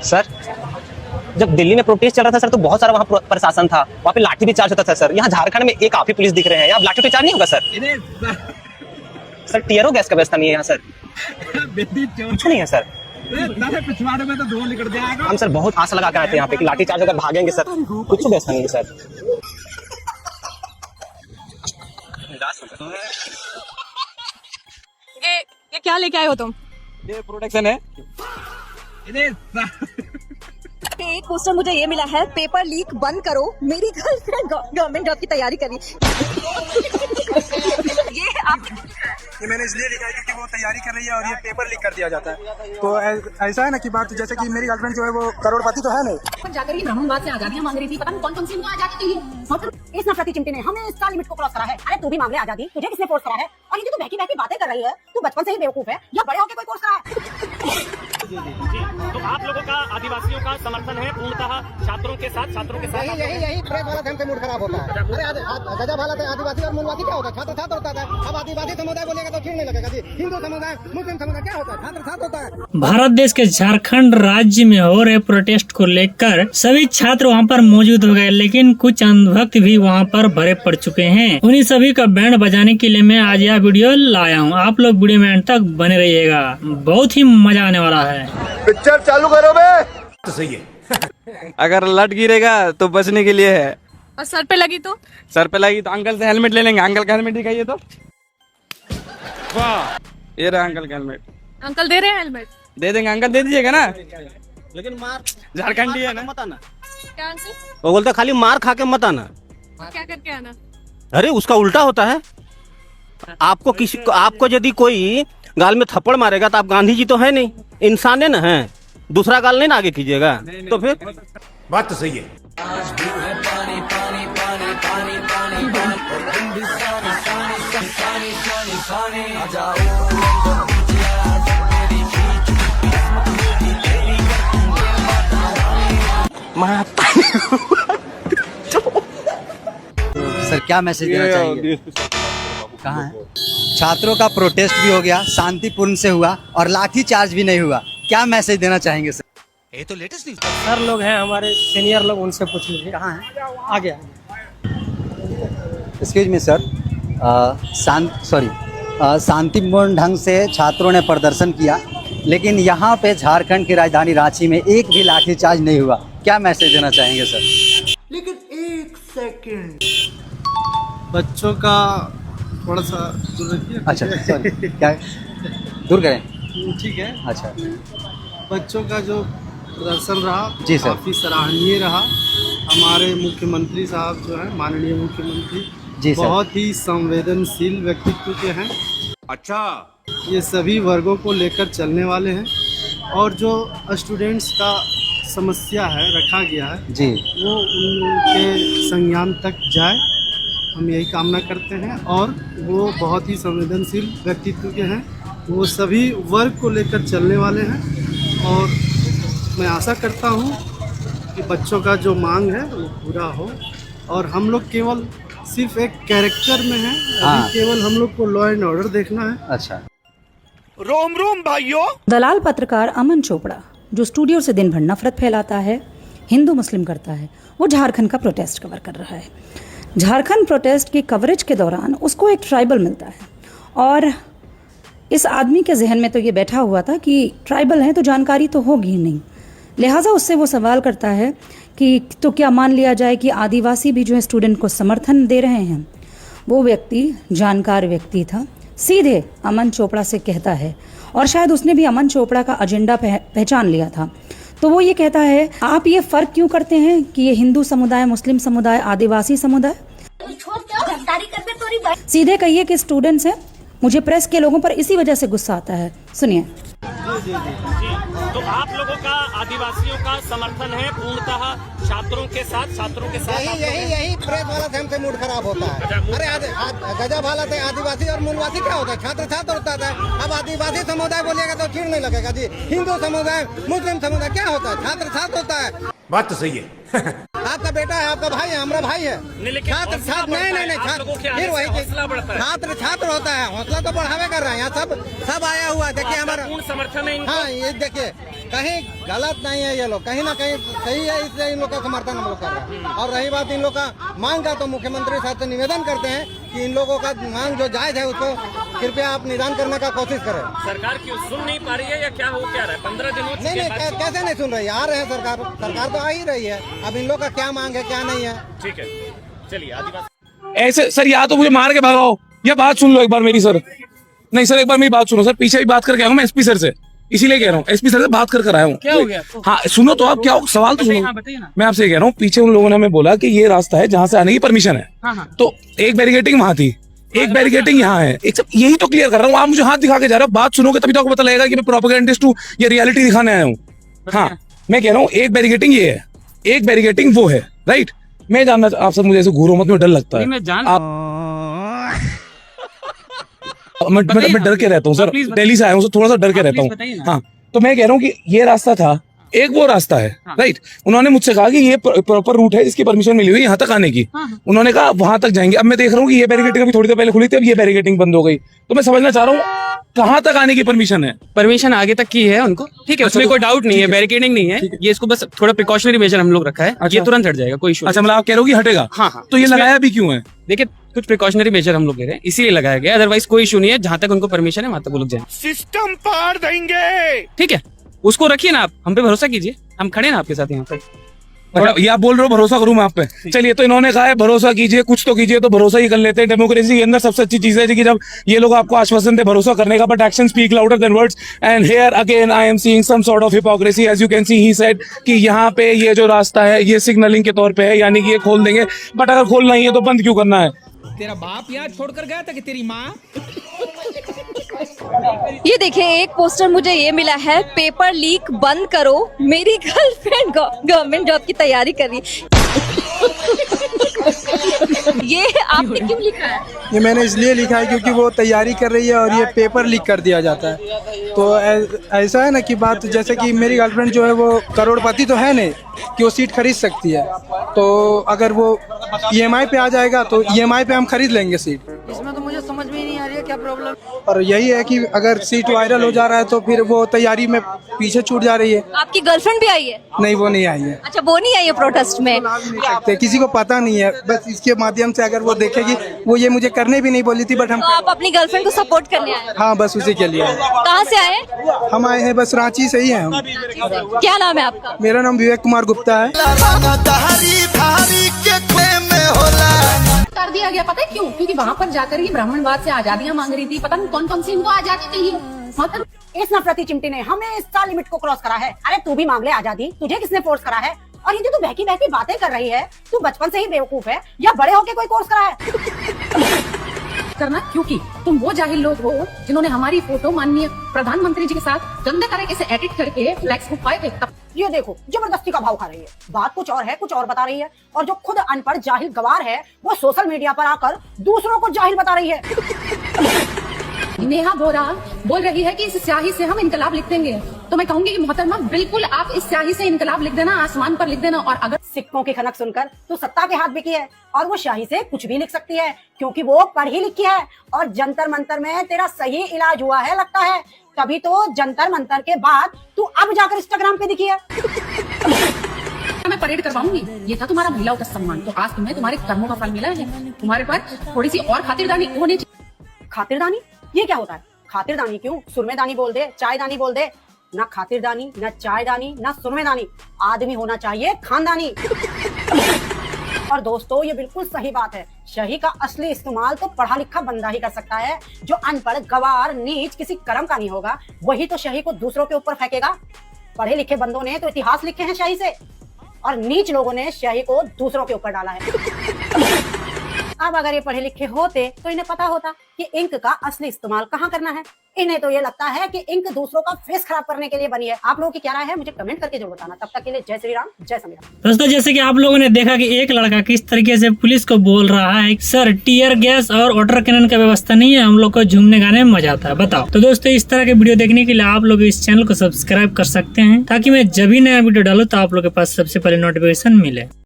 Sir जब दिल्ली में protest चल रहा था सर तो बहुत सारा वहाँ प्रशासन था, वहाँ पे लाठी भी चार्ज होता था सर। यहाँ झारखंड में एक आप ही पुलिस दिख रहे हैं, यहाँ लाठी भी चार्ज नहीं होगा सर? सर टीयरो गैस का व्यवस्था नहीं है यहाँ सर, कुछ नहीं है सर। पिछवाड़े में तो धुआं निकल जाएगा। हम सर बहुत आशा लगा कर आते हैं यहाँ पे कि लाठी चार्ज होकर भागेंगे सर, कुछ व्यवस्था नहीं है सर। ये क्या लेके आए हो तुम? ये प्रोटेक्शन है। एक पोस्टर मुझे ये मिला है, पेपर लीक बंद करो, मेरी गर्लफ्रेंड गवर्नमेंट जॉब की तैयारी कर रही ये आप ये मैंने इसलिए लिखा है क्योंकि वो तैयारी कर रही है और ये पेपर लीक कर दिया जाता है। तो ऐसा है ना कि बात जैसे कि मेरी गर्लफ्रेंड जो है वो करोड़पति तो है नहीं, जाकर ही ब्राह्मणवाद से आजादियां मांग रही थी, पता नहीं कौन कौन सी आजादी चाहिए। इस नफरती चिमटे ने हमें इसका लिमिट को क्रॉस करा है। अरे तू भी मांग ले आजादी, तुझे किसने फोर्स करा है? और ये जो तू बहकी बहकी बातें कर रही है, तू बचपन से ही बेवकूफ है या बड़े होकर कोई फोर्स करा है? तो आप लोगों का आदिवासियों का समर्थन है पूर्णतः छात्रों के साथ यही प्रेस वाला ढंग से मूड खराब होता है। अरे गजब हालत है। आदिवासी और मूलवासी क्या होता है? छात्र छात्र होता है। अब आदिवासी समुदाय बोलेगा तो ठीक नहीं लगेगा जी। हिंदू समुदाय मुस्लिम समुदाय क्या होता है? छात्र छात्र होता है। भारत देश के झारखंड राज्य में हो रहे प्रोटेस्ट को लेकर सभी छात्र वहां पर मौजूद हो गए, लेकिन कुछ अंधभक्त भी वहां पर भरे पड़ चुके हैं। उन्हीं सभी का बैंड बजाने के लिए मैं आज यह वीडियो लाया हूँ। आप लोग वीडियो में अंत तक बने रहिएगा, बहुत ही मजा आने वाला है। पिक्चर चालू करो बे। तो सही है। अगर लट गिरेगा तो बचने के लिए है, और सर पे लगी तो? सर पे लगी तो अंकल से हेलमेट ले लेंगे। अंकल का हेलमेट दिखाइए तो। वाह, ये रहा अंकल का हेलमेट। अंकल दे रहे हैं हेलमेट? दे देंगे अंकल, दे दीजिएगा ना। लेकिन मार झारखंडी है ना, मत आना। क्या अंकल? वो बोलता खाली मार खा के मत आना। क्या करके आना? अरे उसका उल्टा होता है। आपको यदि कोई गाल में थप्पड़ मारेगा तो आप गांधी जी तो है नहीं, इंसान है ना, है दूसरा गाल नहीं ना आगे कीजिएगा। तो फिर बात तो सही है। सर क्या मैसेज देना चाहिए? कहाँ है? छात्रों का प्रोटेस्ट भी हो गया, शांतिपूर्ण से हुआ और लाठी चार्ज भी नहीं हुआ। क्या मैसेज देना चाहेंगे सर? ये तो लेटेस्ट न्यूज़। सर लोग हैं हमारे सीनियर लोग, उनसे पूछ लीजिए। कहाँ है? आ गया। एक्सक्यूज मी सर, शांतिपूर्ण ढंग से छात्रों ने प्रदर्शन किया, लेकिन यहाँ पे झारखंड की राजधानी रांची में एक भी लाठीचार्ज नहीं हुआ। क्या मैसेज देना चाहेंगे सर? लेकिन एक सेकंड, बच्चों का थोड़ा सा दूर रखिए। अच्छा सॉरी, क्या दूर करें? ठीक है। अच्छा, बच्चों का जो प्रदर्शन रहा जी सर, काफी सराहनीय रहा। हमारे मुख्यमंत्री साहब जो है, माननीय मुख्यमंत्री जी सर, बहुत ही संवेदनशील व्यक्तित्व के हैं। अच्छा, ये सभी वर्गों को लेकर चलने वाले हैं और जो स्टूडेंट्स का समस्या है रखा गया है जी, वो उनके संज्ञान तक जाए, हम यही कामना करते हैं। और वो बहुत ही संवेदनशील व्यक्तित्व के हैं, वो सभी वर्ग को लेकर चलने वाले हैं और मैं आशा करता हूँ कि बच्चों का जो मांग है वो पूरा हो। और हम लोग केवल सिर्फ एक कैरेक्टर में हैं, अभी केवल हम लोग को लॉ एंड ऑर्डर देखना है। अच्छा। रोम रोम भाइयों। दलाल पत्रकार अमन चोपड़ा, जो स्टूडियो से दिन भर नफरत फैलाता है, हिंदू मुस्लिम करता है, वो झारखंड का प्रोटेस्ट कवर कर रहा है। झारखंड प्रोटेस्ट की कवरेज के दौरान उसको एक ट्राइबल मिलता है और इस आदमी के जहन में तो ये बैठा हुआ था कि ट्राइबल है तो जानकारी तो होगी ही नहीं, लिहाजा उससे वो सवाल करता है कि तो क्या मान लिया जाए कि आदिवासी भी जो है स्टूडेंट को समर्थन दे रहे हैं। वो व्यक्ति जानकार व्यक्ति था, सीधे अमन चोपड़ा से कहता है, और शायद उसने भी अमन चोपड़ा का एजेंडा पहचान लिया था। तो वो ये कहता है, आप ये फर्क क्यों करते हैं कि ये हिंदू समुदाय, मुस्लिम समुदाय, आदिवासी समुदाय? सीधे कहिए कि स्टूडेंट्स हैं। मुझे प्रेस के लोगों पर इसी वजह से गुस्सा आता है। सुनिए। जी, तो आप लोगों का आदिवासियों का समर्थन है पूर्णतः छात्रों के साथ यही प्रेस वाला ढंग से मूड खराब होता है। अरे गजब हालत है। आदिवासी और मूलवासी क्या होता है? छात्र छात्र होता है। अब आदिवासी समुदाय बोलिएगा तो ठीक नहीं लगेगा जी। हिंदू समुदाय मुस्लिम समुदाय क्या होता है? छात्र छात्र होता है। बात तो सही है। आपका बेटा है, आपका भाई है, हमारा भाई है। छात्र छात्र नहीं छात्र फिर वही छात्र छात्र होता है, हौसला तो बढ़ावे कर रहे हैं। यहाँ सब आया हुआ है। देखिए हमारा समर्थन है। हाँ ये देखिए कहीं गलत नहीं है, ये लोग कहीं ना कहीं सही है, इसलिए इन लोग का समर्थन हम लोग कर रहे हैं। और रही बात इन लोग का मांग का, तो मुख्यमंत्री साहब से निवेदन करते हैं कि इन लोगों का मांग जो जायज है उसको कृपया आप निदान करने का कोशिश करें। सरकार क्यों सुन नहीं पा रही है या क्या हो क्या रहा है? 15 दिनों नहीं कैसे नहीं सुन रही है? आ रहे हैं सरकार तो आ ही रही है। अब इन लोग का क्या मांग है क्या नहीं है। ठीक है चलिए आदिवासी ऐसे सर, या तो मुझे मार के भगाओ या बात सुन लो एक बार मेरी सर। नहीं सर, एक बार मेरी बात सुनो सर। पीछे भी बात करके आया हूँ मैं एसपी सर से, इसीलिए कह रहा हूँ एसपी सर से बात कर आया हूँ। क्या हो गया? हाँ सुनो तो, आप क्या सवाल तो सुनो। मैं आपसे कह रहा हूँ, पीछे उन लोगों ने हमें बोला कि ये रास्ता है जहाँ से आने की परमिशन है। तो एक बैरिकेटिंग वहां थी, एक बैरिकेटिंग यहाँ है, एक सब यही तो क्लियर कर रहा हूँ। आप मुझे हाथ दिखा के जा रहे हो, बात सुनोगे तभी तो आपको पता लगेगा कि मैं प्रोपेगेंडिस्ट हूँ या रियलिटी दिखाने आया हूँ। हाँ मैं कह रहा हूँ एक बैरिकेटिंग ये है, एक बैरिकेटिंग वो है, राइट। मैं जानना आप सब मुझे ऐसे घूरो मत, में डर लगता है। मैं डर के रहता हूँ सर, दिल्ली से आया हूँ, थोड़ा सा डर के रहता हूँ। हाँ तो मैं कह रहा हूँ कि ये रास्ता था, एक वो रास्ता है, राइट। उन्होंने मुझसे कहा कि ये प्रॉपर रूट है जिसकी परमिशन मिली हुई यहाँ तक आने की। उन्होंने कहा वहां तक जाएंगे। अब मैं देख रहा हूँ कि ये बैरिकेटिंग अभी थोड़ी देर पहले खुली थी, अब ये बैरिकेटिंग बंद हो गई। तो मैं समझना चाह रहा हूँ कहाँ तक आने की परमिशन है? परमिशन आगे तक की है उनको, ठीक है, उसमें कोई डाउट नहीं है, बैरिकेडिंग नहीं है ये, इसको बस थोड़ा प्रिकॉशनरी मेजर हम लोग रखा है। ये तुरंत हट जाएगा, कोई इशू। अच्छा मतलब आप कह रहे हो कि हटेगा? हाँ। तो ये लगाया भी क्यों है? देखिए कुछ प्रिकॉशनरी मेजर हम लोग ले रहे हैं, इसीलिए लगाया गया, अदरवाइज कोई इशू नहीं है। जहां तक उनको परमिशन है वहां तक वो लोग जाए। सिस्टम पार देंगे, ठीक है, उसको रखिए ना, आप हम पे भरोसा कीजिए, हम खड़े ना आपके साथ यहाँ पे। ये आप बोल रहे हो भरोसा करूं मैं आप पे? चलिए तो इन्होंने कहा है भरोसा कीजिए, कुछ तो कीजिए, तो भरोसा ही कर लेते हैं। डेमोक्रेसी के अंदर सबसे अच्छी चीज है कि जब ये लोग आपको आश्वासन दे भरोसा करने का, but action speak louder than words. And here again I am seeing some sort of hypocrisy. As you can see he said कि यहाँ पे ये जो रास्ता है ये सिग्नलिंग के तौर पे है, यानी कि ये खोल देंगे, बट अगर खोलना ही है तो बंद क्यों करना है? तेरा बाप यहाँ छोड़कर गया था कि तेरी माँ? ये देखिए एक पोस्टर मुझे ये मिला है, पेपर लीक बंद करो, मेरी गर्लफ्रेंड गवर्नमेंट जॉब की तैयारी कर रही है। ये आपने क्यों लिखा है? ये मैंने इसलिए लिखा है क्योंकि वो तैयारी कर रही है और ये पेपर लीक कर दिया जाता है। तो ऐसा है ना कि बात, जैसे कि मेरी गर्लफ्रेंड जो है वो करोड़पति तो है नहीं कि वो सीट खरीद सकती है। तो अगर वो EMI पे आ जाएगा तो EMI पे हम खरीद लेंगे सीट। इसमें तो मुझे समझ में ही नहीं आ रही है क्या प्रॉब्लम। और यही है कि अगर सीट वायरल हो जा रहा है तो फिर वो तैयारी में पीछे छूट जा रही है। आपकी गर्लफ्रेंड भी आई है? नहीं वो नहीं आई है। अच्छा वो नहीं आई है प्रोटेस्ट में? सकते किसी को पता नहीं है, बस इसके माध्यम से अगर वो देखेगी, वो ये मुझे करने भी नहीं बोली थी, बट हम तो आप अपनी गर्लफ्रेंड को सपोर्ट करने आए? हाँ बस उसी के लिए। कहाँ से आए? हम आए हैं बस रांची से ही हैं हम। क्या नाम है आपका? मेरा नाम विवेक कुमार गुप्ता है। कर दिया गया, पता है क्यों? क्योंकि वहाँ पर जाकर ये ब्राह्मणवाद से आजादियां मांग रही थी। पता नहीं कौन कौन सी इनको आजादी चाहिए। मतलब इस नफरती चिमटी ने हमेशा लिमिट को क्रॉस करा है। अरे तू भी मांग ले आजादी, तुझे किसने फोर्स करा है? और ये जो तू बहकी बहकी बातें कर रही है, तू बचपन से ही बेवकूफ है या बड़े होके कोई कोर्स करा है? करना क्योंकि तुम वो जाहिल लोग हो जिन्होंने हमारी फोटो माननीय प्रधानमंत्री जी के साथ गंदे तरीके से एडिट करके फ्लैक्स को पाए थे। ये देखो जबरदस्ती का भाव खा रही है, बात कुछ और है, कुछ और बता रही है। और जो खुद अनपढ़ जाहिल गवार है वो सोशल मीडिया पर आकर दूसरों को जाहिल बता रही है। नेहा बोरा बोल रही है कि इस स्याही से हम इनकलाब लिख देंगे। तो मैं कहूंगी कि मोहतरमा बिल्कुल आप इस स्याही से इनकलाब लिख देना, आसमान पर लिख देना। और अगर सिक्कों की खनक सुनकर तो सत्ता के हाथ बिकी है और वो स्याही से कुछ भी लिख सकती है क्योंकि वो पढ़ी लिखी है। और जंतर मंतर में तेरा सही इलाज हुआ है लगता है, तभी तो जंतर मंतर के बाद तू अब जाकर इंस्टाग्राम पे दिखी है। मैं परेड करवाऊंगी, ये था तुम्हारा महिलाओं का सम्मान। तो आज तुम्हें तुम्हारे कर्मों का फल मिला है। तुम्हारे पास थोड़ी सी और खातिरदारी होनी चाहिए। खातिरदारी ये क्या होता है? खातिरदानी क्यों? सुरमेदानी बोल दे, चायदानी बोल दे। ना खातिरदानी, ना चायदानी, ना सुरमेदानी, आदमी होना चाहिए खानदानी। और दोस्तों ये बिल्कुल सही बात है, शही का असली इस्तेमाल तो पढ़ा लिखा बंदा ही कर सकता है। जो अनपढ़ गवार नीच किसी कर्म का नहीं होगा वही तो शही को दूसरों के ऊपर फेंकेगा। पढ़े लिखे बंदों ने तो इतिहास लिखे हैं शाही से, और नीच लोगों ने शाही को दूसरों के ऊपर डाला है। अब अगर ये पढ़े लिखे होते तो इन्हें पता होता कि इंक का असली इस्तेमाल कहाँ करना है। इन्हें तो ये लगता है कि इंक दूसरों का फेस खराब करने के लिए बनी है। आप लोगों की क्या राय है मुझे कमेंट करके जरूर बताना। तब तक के लिए जय श्री राम, जय संविधान। दोस्तों जैसे कि आप लोगों ने देखा कि एक लड़का किस तरीके से पुलिस को बोल रहा है, सर टीयर गैस और वाटर कैनन का व्यवस्था नहीं है, हम लोग को झूमने गाने में मजा आता है, बताओ। तो दोस्तों इस तरह के वीडियो देखने के लिए आप लोग इस चैनल को सब्सक्राइब कर सकते हैं ताकि मैं जब भी नया वीडियो डालूं तो आप लोग के पास सबसे पहले नोटिफिकेशन मिले।